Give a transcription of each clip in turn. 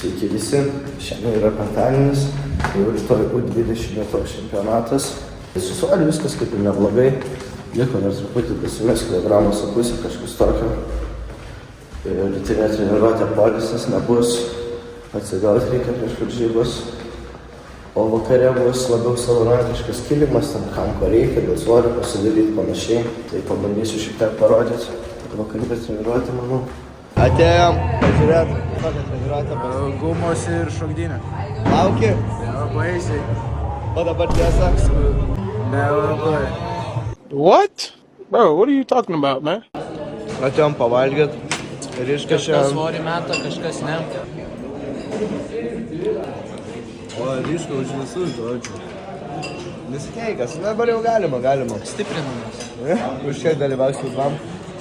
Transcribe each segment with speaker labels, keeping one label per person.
Speaker 1: Sveiki visi, šiandien yra penktadienis, jau rytoj U20 Lietuvos čempionatas. Su svoriu viskas kaip ir neblogai, liko dar truputį pasimės kilogramą su pusė, kažkas tokio. Rytinė treniruotė poilsis nebus, atsigauti reikia prieš varžybas. O vakare bus labiau savarankiškas kilimas, tam kam ko reikia, dėl svorio pasidaryti panašiai. Tai pabandysiu šiek tiek parodyti. Vakarybės treniruotė, manau.
Speaker 2: Atėjom pažiūrėti, kokią treniruotę parodyti.
Speaker 3: Gumos ir šokdynė.
Speaker 2: Lauki?
Speaker 3: Jo, baisiai.
Speaker 2: O dabar tiesa?
Speaker 3: Nelabai.
Speaker 4: What? Bro, what are you talking about, man?
Speaker 2: Atėjom pavalgyt. Ir iškašėm.
Speaker 3: Kažkas svorį meta, kažkas ne.
Speaker 2: O ryška už visus, žodžiu. Nesikeikęs, dabar jau galima.
Speaker 3: Stiprinamas.
Speaker 2: Už kiek dalyvausiu dvam?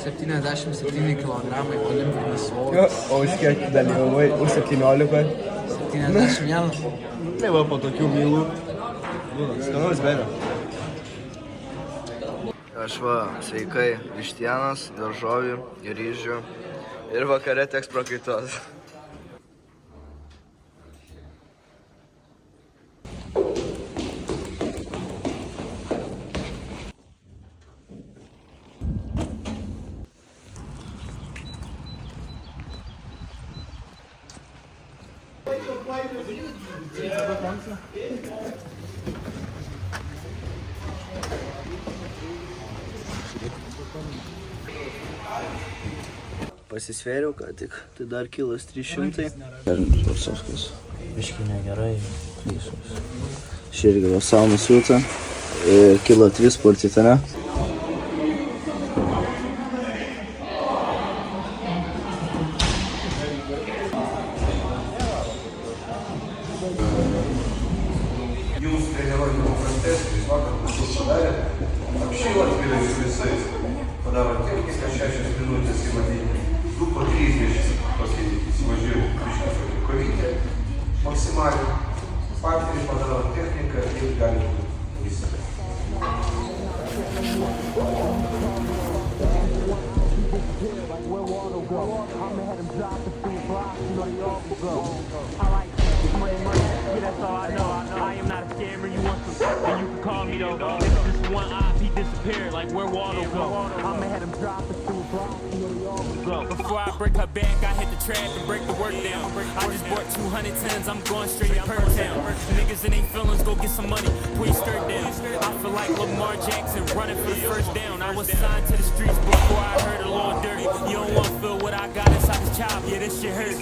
Speaker 3: 77 kg olimpinis svoris.
Speaker 2: O už kiek dalyvavai? Už 17?
Speaker 3: 71.
Speaker 2: Tai va po tokių mylų. Skanaus benio. Aš va, sveikai, vištienos, daržovių, ryžių ir vakare teks prakaitos. Pasisvėriau ką tik, tai dar kilas 300.
Speaker 1: Varsovskas.
Speaker 3: Biškai negerai.
Speaker 1: Šį irgi va sauną siūtą. Kilo 3 porcitane.
Speaker 5: Jums treniruoti paprastesnis, vakar kažkur padarė, apšylat vyrais visais, padaro techniką 6 minutės įmatyti, 2 po 30 pasėdėti, įsivažiavau, biškas kovytė, maksimaliai, faktoriai padaro techniką ir gali būti visi.
Speaker 6: That's all I know. I am not a scammer. You want some, then you can call me though. This is one op, he disappeared. Like where Waldo go? I'ma have him drop it through block. Before I break her back, I hit the trap and break the work down. I just bought 200 tons. I'm going straight to Perk Town. Niggas in their feelings, go get some money. Put your skirt down. I feel like Lamar Jackson running for the first down. I was signed to the streets before I heard a little dirty. You don't want to feel what I got inside this chop. Yeah, this shit hurt.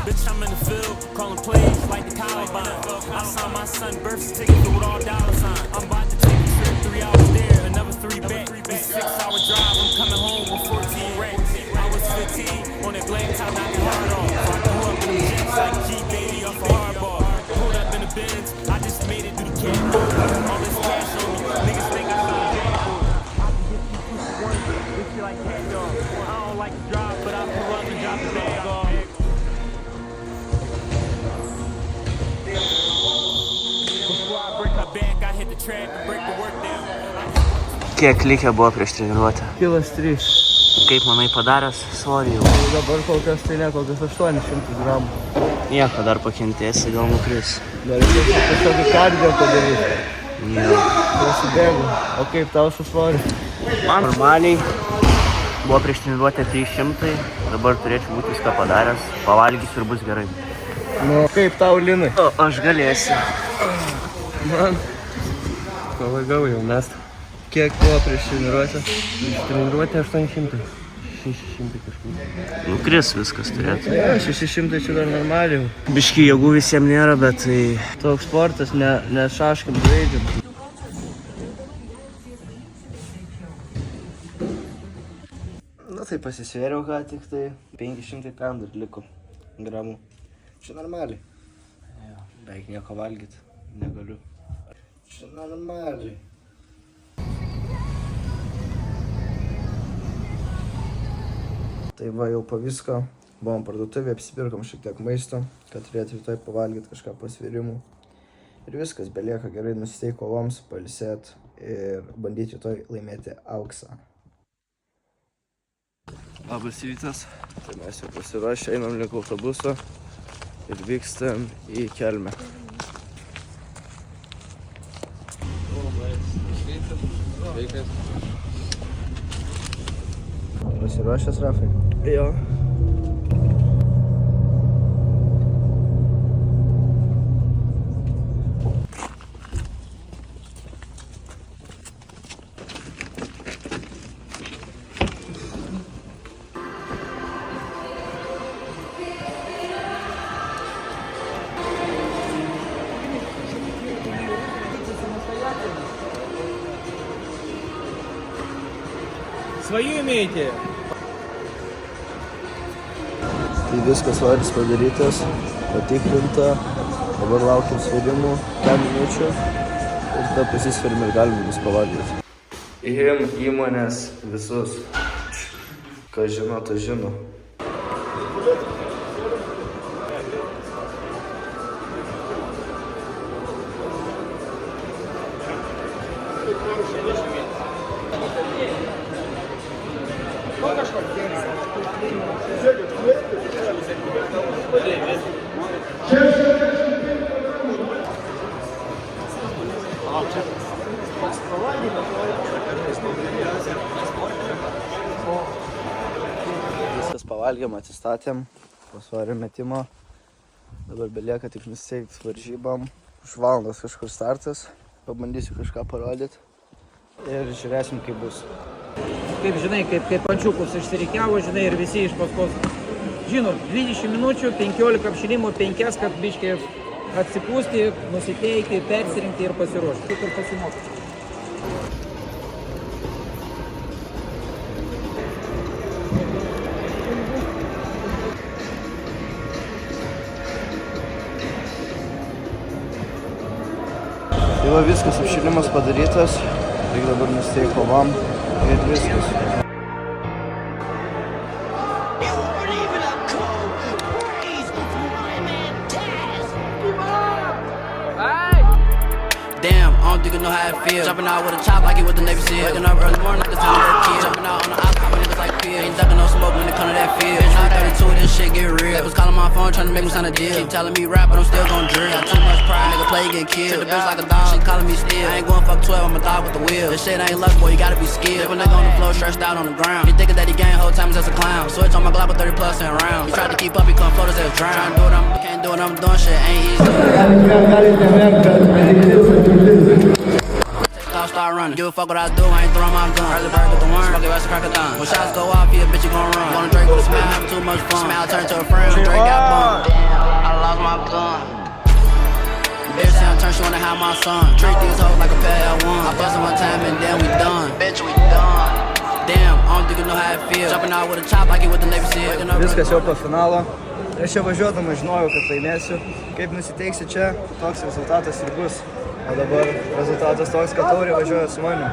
Speaker 6: Bitch, I'm in the field, calling plays like the Columbine. I signed my son birth certificate with all dollar signs. I'm about to take a trip, 3 hours there, another 3 back. It's a 6-hour drive, I'm coming home with 14 racks. I was 15, on that black top, knocking hard off. I grew up in the jets like G-Baby off a hardball. Pulled up in the Benz, I just made it through the camp. All this cash on me, niggas think I feel bad. I can get you 2 for 1, this shit like cat dog. I don't like to drive, but I pull up and drop the bag off.
Speaker 7: Kiek likę buvo prieš treniruotę?
Speaker 2: Kilas 3.
Speaker 7: Kaip manai padaręs svorį jau?
Speaker 2: Dabar kol kas tai ne, kol kas 800 gramų.
Speaker 7: Nieko, dar pakentėsi, gal nukris.
Speaker 2: Dar reikia kažkokį kardio padaryti.
Speaker 7: Jo.
Speaker 2: Prasidėgu. O kaip tau su svoriu?
Speaker 7: Man normaliai buvo prieš treniruotę 300, dabar turėčiau būti viską padaręs, pavalgysiu ir bus gerai.
Speaker 2: Nu, kaip tau, Linai?
Speaker 7: O, aš galėsiu.
Speaker 2: Man
Speaker 4: Palaigau jau mest.
Speaker 2: kiek buvo prieš treniruotę?
Speaker 4: Treniruotė 800. 600 kažkur.
Speaker 7: Nukris viskas turėtų.
Speaker 2: Ja, 600 čia dar normaliai.
Speaker 7: Biški jėgų visiems nėra, bet tai...
Speaker 2: Toks sportas, ne šaškam žaidžiam. Na tai pasisvėriau ką tik, tai 500 kam dar liko gramų. Čia normaliai. Beveik nieko valgyti negaliu. Čia normaliai. Tai va jau po visko, buvom parduotuvė, apsipirkom šiek tiek maisto, kad turėtų rytoj pavalgyti kažką pasvėrimų. Ir viskas, belieka gerai nusiteikti kovoms, pailsėt ir bandyti rytoj laimėti auksą. Labas rytas. Tai mes jau pasiruošę, einam link autobuso ir vykstam į Kelmę. Pasiruošęs, Rafai? Jo.
Speaker 3: Свою имеете?
Speaker 2: Tai viskas varis padarytas, patikrinta, dabar laukiam svedimų 10 minučių ir tada pasisverim ir galim bus pavalgyti. IHIM įmonės visus, kas žino, tas žino. Viskas pavalgėm, atsistatėm, po svorio metimo. Dabar belieka tik nusiteikti varžybam. Už valandos kažkur startas. Pabandysiu kažką parodyti. Ir žiūrėsim, kaip bus.
Speaker 8: Kaip žinai, kaip ančiukus išsirikiavo, žinai, ir visi iš paskos. Žinot, 20 minučių, 15 apšilimų, 5, kad biškai atsipūsti, nusiteikti, persirinkti ir pasiruošti. Kaip ir pasimokyti.
Speaker 2: Tai va viskas, apšilimas padarytas. Tik dabar nusiteik kovam ir viskas.
Speaker 9: Damn, I don't think you know how it feels. Jumping out with a chop like it with the Navy SEAL. Waking up early morning like the time of that kid. Jumping out on the outside with niggas like Peel. Ain't ducking no smoke when it come to that field. Bitch, 332, this shit get real. They was calling my phone trying to make me sign a deal. Keep telling me rap, but I'm still gon' drill. Got too much pride, nigga play, get killed. Treat the bitch like a dog, she calling me still. I ain't going fuck 12, I'm a dog with the wheel. This shit ain't luck, boy, you gotta be skilled. If a nigga on the floor, stretched out on the ground. He thinking that he gained whole time as a clown. Switch on my Glock with 30 plus and rounds. He tried to keep up, he couldn't float his ass drown. Can't do what I'm doing, shit ain't easy. Start running. Give a fuck what I do, I ain't throwing my gun. Early bird with the worm, fuck your ass a crocodile. When shots go off, yeah, bitch, you gon' run. Wanna drink with a smile, having too much fun. Smile turn to a friend, drink got bummed. Damn, I lost my gun. Bitch, sound turn, she wanna have my son. Treat these hoes like a pair of one. I bust them one time and then we done. Bitch, we done. Damn, I don't think you know how it feels. Jumping out with a chop like it with the Navy SEAL.
Speaker 2: Viskas jau po finalo. Aš čia važiuodamas žinojau, kad laimėsiu. Kaip nusiteiksi čia, toks rezultatas ir bus. O dabar rezultatas toks, kad taurė važiuoja su manim.